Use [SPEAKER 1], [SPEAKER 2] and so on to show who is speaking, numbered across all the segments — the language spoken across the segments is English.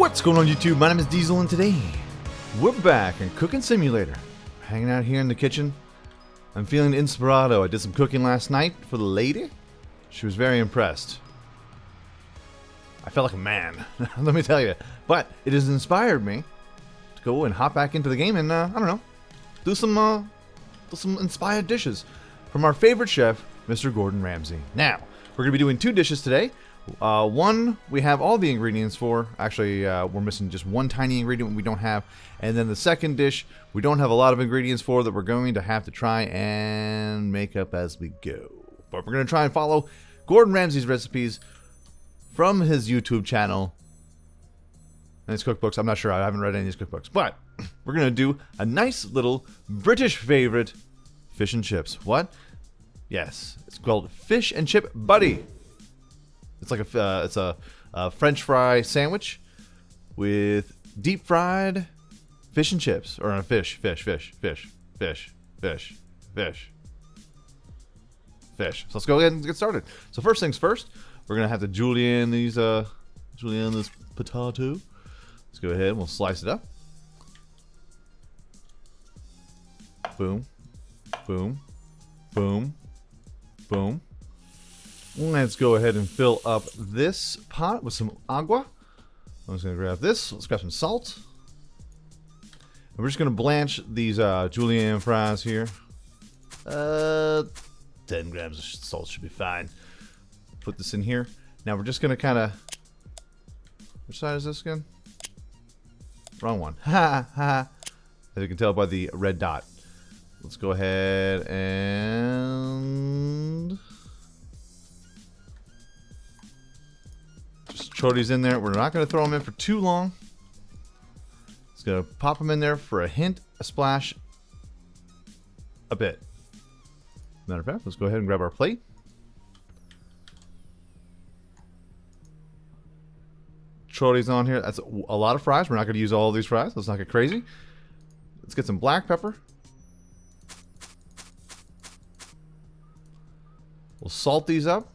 [SPEAKER 1] What's going on YouTube? My name is Diesel and today we're back in Cooking Simulator. Hanging out here in the kitchen. I'm feeling inspirado. I did some cooking last night for the lady. She was very impressed. I felt like a man, let me tell you. But it has inspired me to go and hop back into the game and, I don't know, do some inspired dishes from our favorite chef, Mr. Gordon Ramsay. Now, we're going to be doing two dishes today. One we have all the ingredients for. Actually, we're missing just one tiny ingredient we don't have. And then the second dish we don't have a lot of ingredients for that we're going to have to try and make up as we go. But we're going to try and follow Gordon Ramsay's recipes from his YouTube channel and his cookbooks. I'm not sure. I haven't read any of these cookbooks. But we're going to do a nice little British favorite fish and chips. What? Yes. It's called Fish and Chip Butty. It's like a French fry sandwich with deep fried fish and chips, or a fish. So let's go ahead and get started. So first things first, we're gonna have to julienne this potato. Let's go ahead and we'll slice it up. Boom, boom, boom, boom. Let's go ahead and fill up this pot with some agua. I'm just going to grab this. Let's grab some salt. And we're just going to blanch these julienne fries here. 10 grams of salt should be fine. Put this in here. Now we're just going to kind of... Which side is this again? Wrong one. Ha ha. As you can tell by the red dot. Let's go ahead and... throw these in there. We're not going to throw them in for too long. Just going to pop them in there for a hint, a splash, a bit. Matter of fact, let's go ahead and grab our plate. Throw these on here. That's a lot of fries. We're not going to use all of these fries. Let's not get crazy. Let's get some black pepper. We'll salt these up.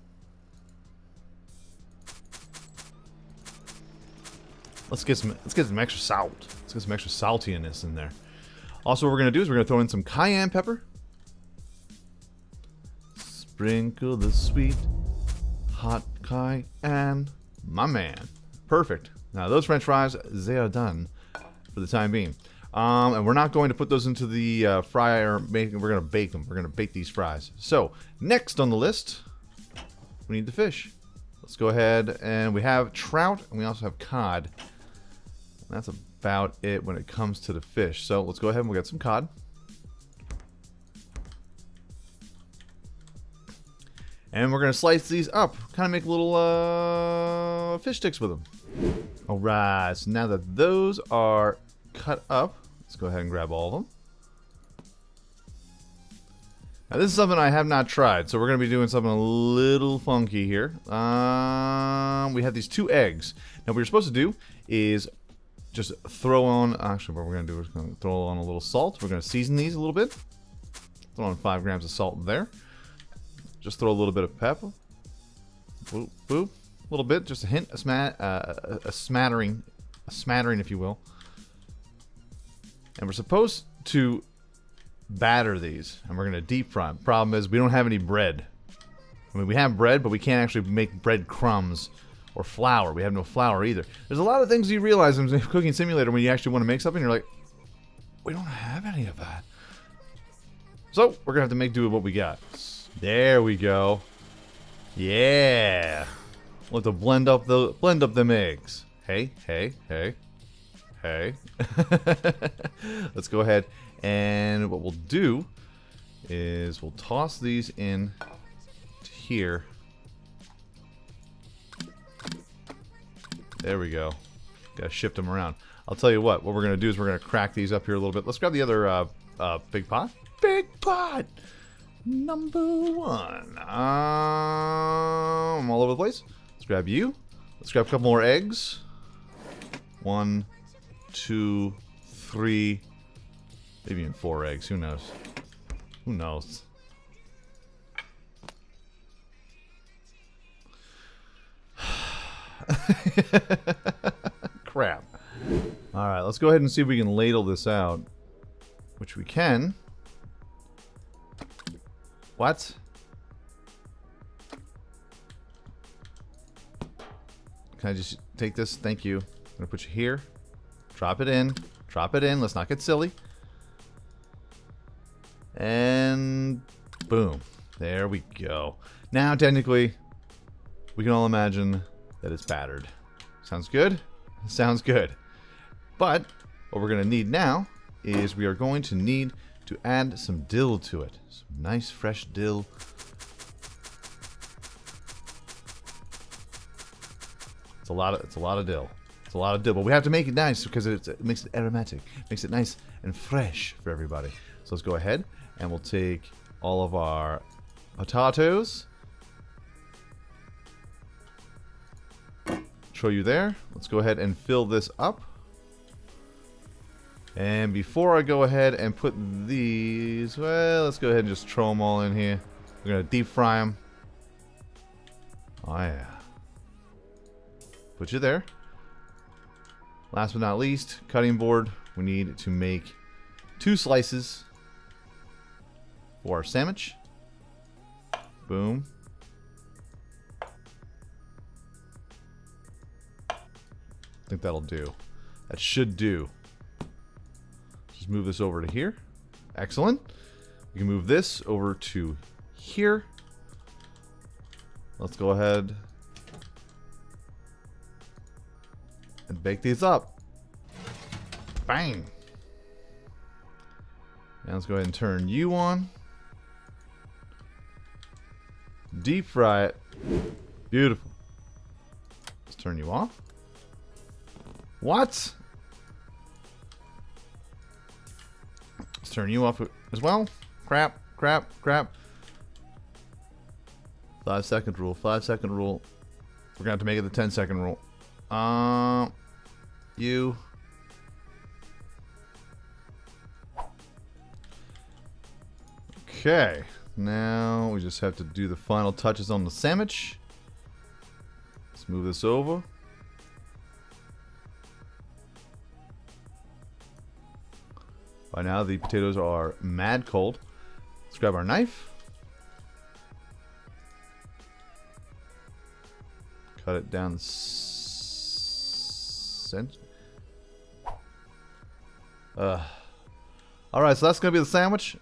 [SPEAKER 1] Let's get some extra salt. Let's get some extra saltiness in there. Also, what we're gonna do is we're gonna throw in some cayenne pepper. Sprinkle the sweet hot cayenne, my man. Perfect. Now those French fries, they are done for the time being. And we're not going to put those into the fryer. We're gonna bake them. We're gonna bake these fries. So next on the list, we need the fish. Let's go ahead and we have trout and we also have cod. That's about it when it comes to the fish. So let's go ahead and we'll get some cod. And we're going to slice these up. Kind of make little fish sticks with them. Alright, so now that those are cut up, let's go ahead and grab all of them. Now this is something I have not tried, so we're going to be doing something a little funky here. We have these 2 eggs. Now what you're supposed to do is just throw on, actually what we're going to do is going to throw on a little salt. We're going to season these a little bit. Throw on 5 grams of salt there. Just throw a little bit of pepper. Boop, boop. A little bit, just a hint, a smattering if you will. And we're supposed to batter these, and we're going to deep fry them. Problem is, we don't have any bread. I mean, we have bread, but we can't actually make bread crumbs or flour. We have no flour either. There's a lot of things you realize in Cooking Simulator when you actually want to make something, you're like, we don't have any of that. So, we're going to have to make do with what we got. There we go. Yeah. We'll have to blend up them eggs. Hey. Let's go ahead. And what we'll do is we'll toss these in to here. There we go. Gotta shift them around. I'll tell you what we're gonna do is we're gonna crack these up here a little bit. Let's grab the other big pot. Big pot! Number 1. I'm all over the place. Let's grab you. Let's grab a couple more eggs. 1, 2, 3. Maybe even 4 eggs. Who knows? Who knows? Crap. let's go ahead and see if we can ladle this out. Which we can. What? Can I just take this? Thank you. I'm gonna put you here. Drop it in. Drop it in. Let's not get silly. And boom. There we go. Now, technically, we can all imagine that it's battered. Sounds good? Sounds good. But what we're going to need now is we are going to need to add some dill to it. Some nice fresh dill. It's a lot of dill. It's a lot of dill, but we have to make it nice because it makes it aromatic. Makes it nice and fresh for everybody. So let's go ahead and we'll take all of our potatoes. Show you there. Let's go ahead and fill this up. And before I go ahead and put these, well, let's go ahead and just throw them all in here. We're gonna deep fry them. Oh yeah. Put you there. Last but not least, cutting board. We need to make 2 slices for our sandwich. Boom. I think that'll do. That should do. Just move this over to here. Excellent. We can move this over to here. Let's go ahead and bake these up. Bang. Now let's go ahead and turn you on. Deep fry it. Beautiful. Let's turn you off. What? Let's turn you off as well. Crap, crap, crap. 5-second rule, 5-second rule. We're gonna have to make it the 10-second rule. You. Okay. Now we just have to do the final touches on the sandwich. Let's move this over. By now the potatoes are mad cold. Let's grab our knife. Cut it down the center. Alright, so that's going to be the sandwich.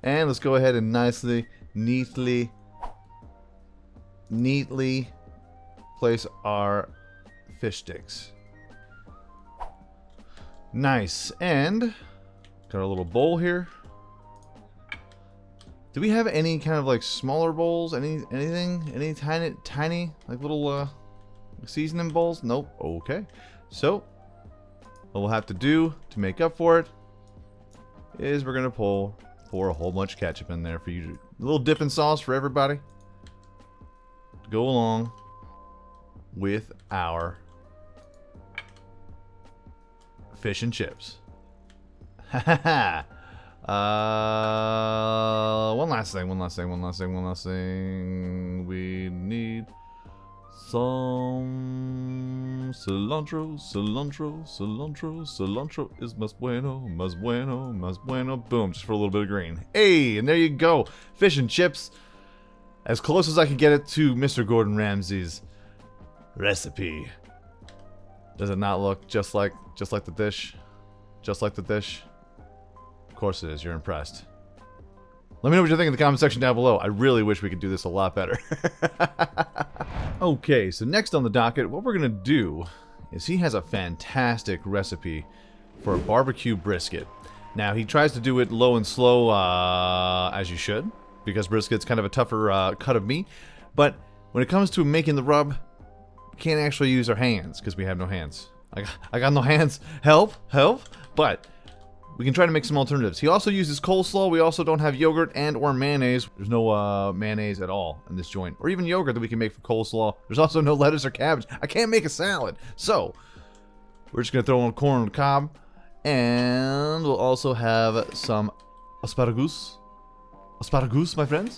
[SPEAKER 1] And let's go ahead and neatly place our fish sticks. Nice. And got our little bowl here. Do we have any kind of like smaller bowls? Anything? Any tiny like little seasoning bowls? Nope. Okay. So what we'll have to do to make up for it is we're gonna pour a whole bunch of ketchup in there for you. A little dipping sauce for everybody to go along with our fish and chips. Haha. One last thing. We need some cilantro. Cilantro is más bueno. Boom, just for a little bit of green. Hey, and there you go. Fish and chips. As close as I can get it to Mr. Gordon Ramsay's recipe. Does it not look just like the dish? Just like the dish? Of course it is. You're impressed. Let me know what you think in the comment section down below. I really wish we could do this a lot better. Okay, so next on the docket, what we're going to do is he has a fantastic recipe for a barbecue brisket. Now, he tries to do it low and slow, as you should, because brisket's kind of a tougher cut of meat. But when it comes to making the rub, we can't actually use our hands because we have no hands. I got no hands. Help. But we can try to make some alternatives. He also uses coleslaw. We also don't have yogurt and or mayonnaise. There's no mayonnaise at all in this joint. Or even yogurt that we can make for coleslaw. There's also no lettuce or cabbage. I can't make a salad. So, we're just going to throw on corn on the cob. And we'll also have some asparagus. Asparagus, my friends.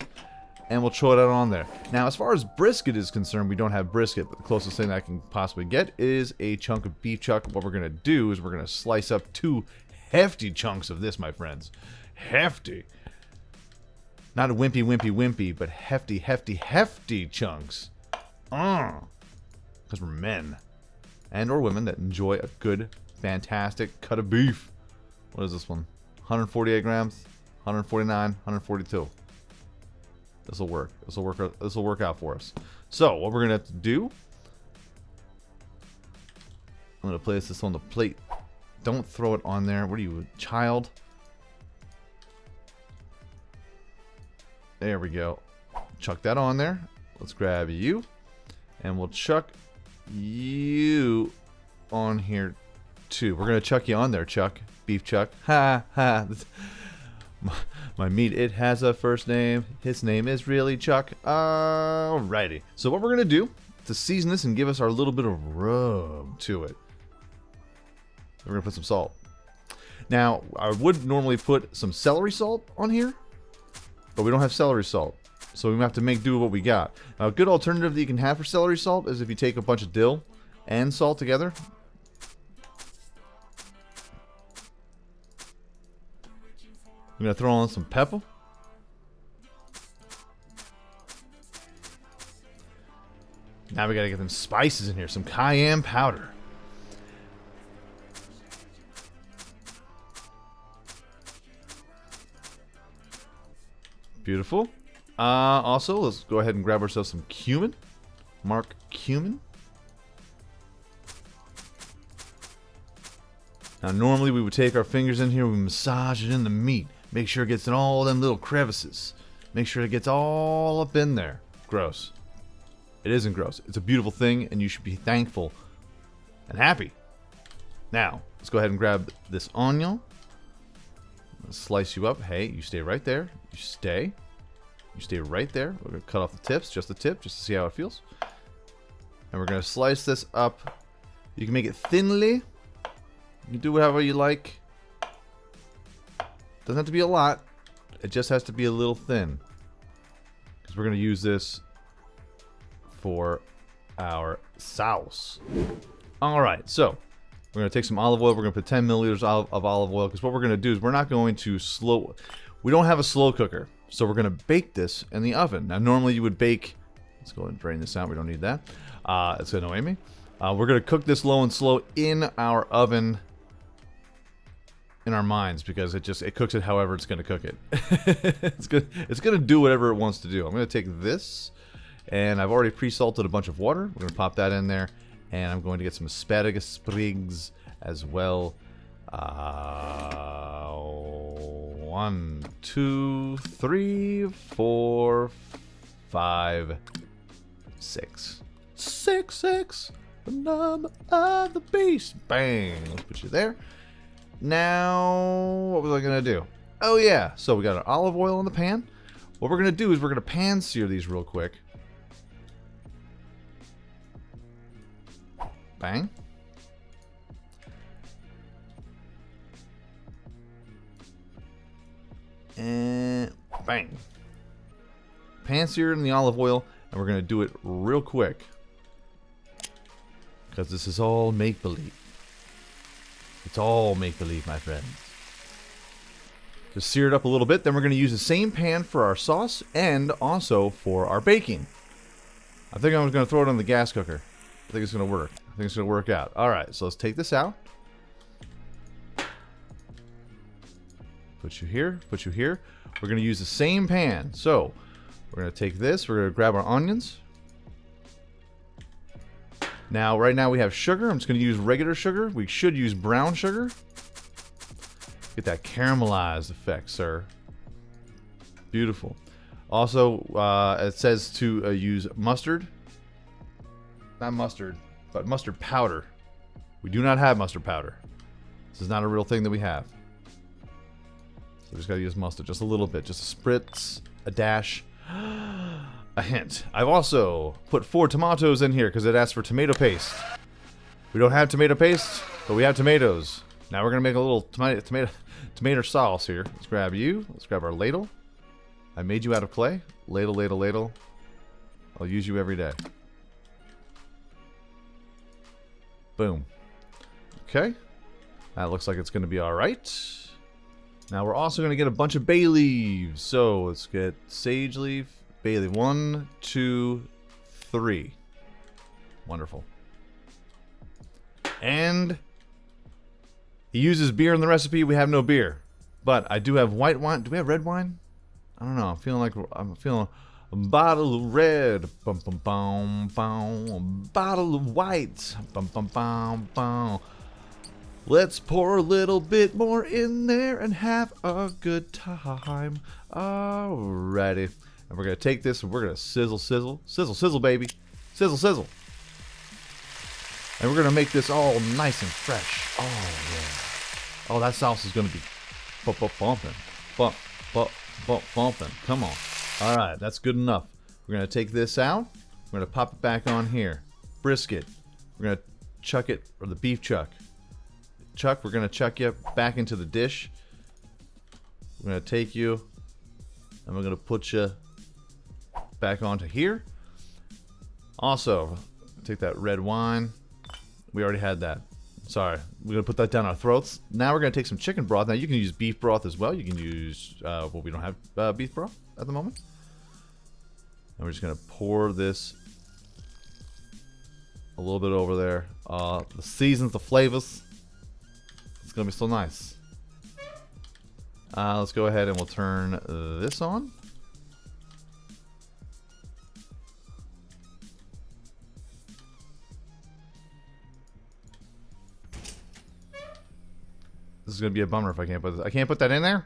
[SPEAKER 1] and we'll throw that on there. Now, as far as brisket is concerned, we don't have brisket, but the closest thing I can possibly get is a chunk of beef chuck. What we're going to do is we're going to slice up 2 hefty chunks of this, my friends. Hefty. Not a wimpy, but hefty chunks. Because we're men. And or women that enjoy a good, fantastic cut of beef. What is this one? 148 grams, 149, 142. This will work. This will work out for us. So what we're gonna have to do? I'm gonna place this on the plate. Don't throw it on there. What are you, a child? There we go. Chuck that on there. Let's grab you, and we'll chuck you on here too. We're gonna chuck you on there, Chuck. Beef Chuck. Ha ha. My meat, it has a first name. His name is really Chuck. Alrighty. So what we're going to do to season this and give us our little bit of rub to it, we're going to put some salt. Now, I would normally put some celery salt on here, but we don't have celery salt. So we have to make do with what we got. Now, a good alternative that you can have for celery salt is if you take a bunch of dill and salt together. I'm going to throw on some pepper. Now we got to get them spices in here. Some cayenne powder. Beautiful. Also, let's go ahead and grab ourselves some cumin. Mark cumin. Now normally we would take our fingers in here, we massage it in the meat. Make sure it gets in all them little crevices. Make sure it gets all up in there. Gross. It isn't gross. It's a beautiful thing, and you should be thankful and happy. Now, let's go ahead and grab this onion. Let's slice you up. Hey, you stay right there. You stay. You stay right there. We're going to cut off the tips, just the tip, just to see how it feels. And we're going to slice this up. You can make it thinly. You can do whatever you like. Doesn't have to be a lot. It just has to be a little thin. Because we're going to use this for our sauce. Alright, so we're going to take some olive oil. We're going to put 10 milliliters of olive oil. Because what we're going to do is we're not going to slow... We don't have a slow cooker. So we're going to bake this in the oven. Now normally you would bake... Let's go ahead and drain this out. We don't need that. It's going to annoy me. We're going to cook this low and slow in our oven... in our minds, because it cooks it however it's going to cook it. It's going to do whatever it wants to do. I'm going to take this, and I've already pre-salted a bunch of water. We're going to pop that in there, and I'm going to get some asparagus sprigs as well. 1, 2, 3, 4, 5, 6. 6, the number of the beast. Bang. Let's put you there. Now, what was I going to do? Oh, yeah. So we got our olive oil in the pan. What we're going to do is we're going to pan sear these real quick. Bang. And bang. Pan sear in the olive oil, and we're going to do it real quick. Because this is all make-believe. It's all make-believe, my friends. Just sear it up a little bit. Then we're going to use the same pan for our sauce and also for our baking. I think I'm going to throw it on the gas cooker. I think it's going to work. I think it's going to work out. Alright, so let's take this out. Put you here. Put you here. We're going to use the same pan. So, we're going to take this. We're going to grab our onions. Now, right now we have sugar. I'm just going to use regular sugar. We should use brown sugar. Get that caramelized effect, sir. Beautiful. Also, it says to use mustard. Not mustard, but mustard powder. We do not have mustard powder. This is not a real thing that we have. So we just got to use mustard just a little bit. Just a spritz, a dash. A hint. I've also put 4 tomatoes in here because it asks for tomato paste. We don't have tomato paste, but we have tomatoes. Now we're going to make a little tomato sauce here. Let's grab you. Let's grab our ladle. I made you out of clay. Ladle, ladle, ladle. I'll use you every day. Boom. Okay. That looks like it's going to be alright. Now we're also going to get a bunch of bay leaves. So let's get sage leaf, bay leaf. 1, 2, 3. Wonderful. And he uses beer in the recipe. We have no beer. But I do have white wine. Do we have red wine? I don't know. I'm feeling a bottle of red. Bum, bum, bum, bum. A bottle of white. Bum, bum, bum, bum. Let's pour a little bit more in there and have a good time. Alrighty. And we're going to take this and we're going to sizzle, sizzle. Sizzle, sizzle, baby. Sizzle, sizzle. And we're going to make this all nice and fresh. Oh, yeah. Oh, that sauce is going to be bumping. Bumping. Come on. Alright, that's good enough. We're going to take this out. We're going to pop it back on here. Brisket. We're going to chuck it, or the beef chuck. Chuck, we're going to chuck you back into the dish. We're going to take you and we're going to put you back onto here. Also, take that red wine. We already had that. Sorry. We're going to put that down our throats. Now we're going to take some chicken broth. Now you can use beef broth as well. You can use, well, we don't have beef broth at the moment. And we're just going to pour this a little bit over there. The seasons, the flavors. It's going to be so nice. Let's go ahead and we'll turn this on. This is going to be a bummer if I can't put this. I can't put that in there?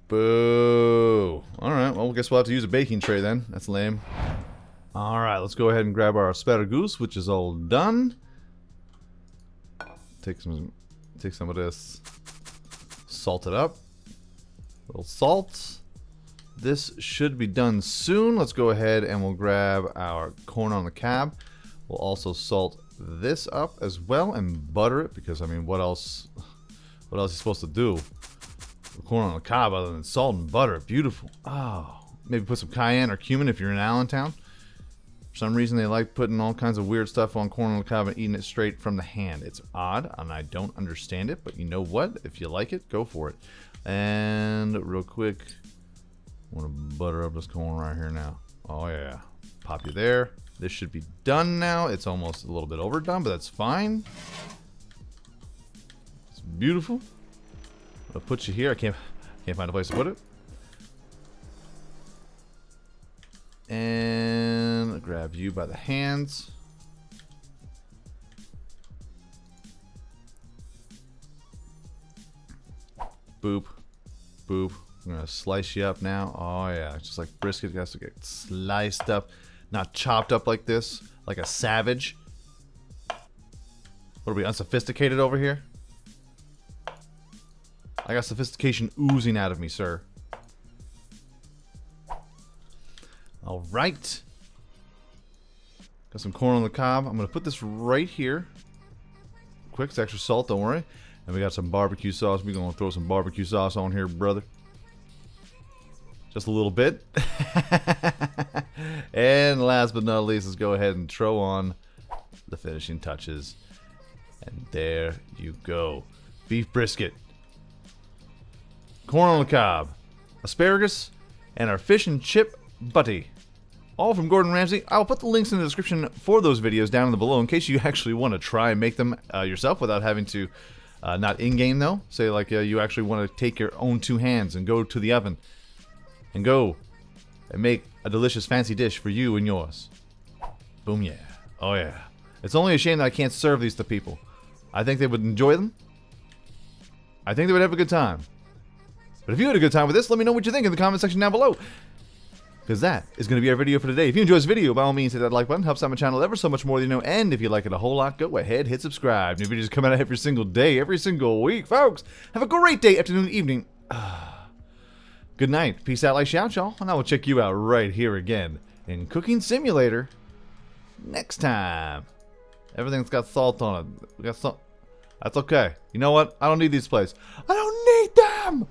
[SPEAKER 1] Boo. Alright, well, guess we'll have to use a baking tray then. That's lame. Alright, let's go ahead and grab our asparagus, which is all done. Take some of this. Salt it up. A little salt. This should be done soon. Let's go ahead and we'll grab our corn on the cob. We'll also salt this up as well and butter it because I mean what else are you supposed to do with corn on the cob other than salt and butter it? Beautiful. Oh, maybe put some cayenne or cumin if you're in Allentown. For some reason they like putting all kinds of weird stuff on corn on the cob and eating it straight from the hand. It's odd and I don't understand it, but you know what, if you like it, go for it. And real quick, I want to butter up this corn right here now. Oh yeah, pop you there. This should be done now. It's almost a little bit overdone, but that's fine. It's beautiful. I'll put you here. I can't find a place to put it. And I'll grab you by the hands. Boop. Boop. I'm gonna slice you up now. Oh yeah, just like brisket, it has to get sliced up. Not chopped up like this, like a savage. What are we, unsophisticated over here? I got sophistication oozing out of me, sir. Alright. Got some corn on the cob. I'm going to put this right here. Quick, it's extra salt, don't worry. And we got some barbecue sauce. We're going to throw some barbecue sauce on here, brother. Just a little bit. And last but not least, let's go ahead and throw on the finishing touches. And there you go. Beef brisket. Corn on the cob. Asparagus. And our fish and chip butty. All from Gordon Ramsay. I'll put the links in the description for those videos down in the below in case you actually want to try and make them yourself without having to, not in-game though. Say like you actually want to take your own two hands and go to the oven. And go and make a delicious fancy dish for you and yours. Boom, yeah. Oh, yeah. It's only a shame that I can't serve these to people. I think they would enjoy them. I think they would have a good time. But if you had a good time with this, let me know what you think in the comment section down below. Because that is going to be our video for today. If you enjoyed this video, by all means, hit that like button. Helps out my channel ever so much more than you know. And if you like it a whole lot, go ahead, hit subscribe. New videos come out every single day, every single week. Folks, have a great day, afternoon, evening. Good night. Peace out, like, shout, y'all. And I will check you out right here again in Cooking Simulator next time. Everything's got salt on it. We got salt. That's okay. You know what? I don't need these plates. I don't need them!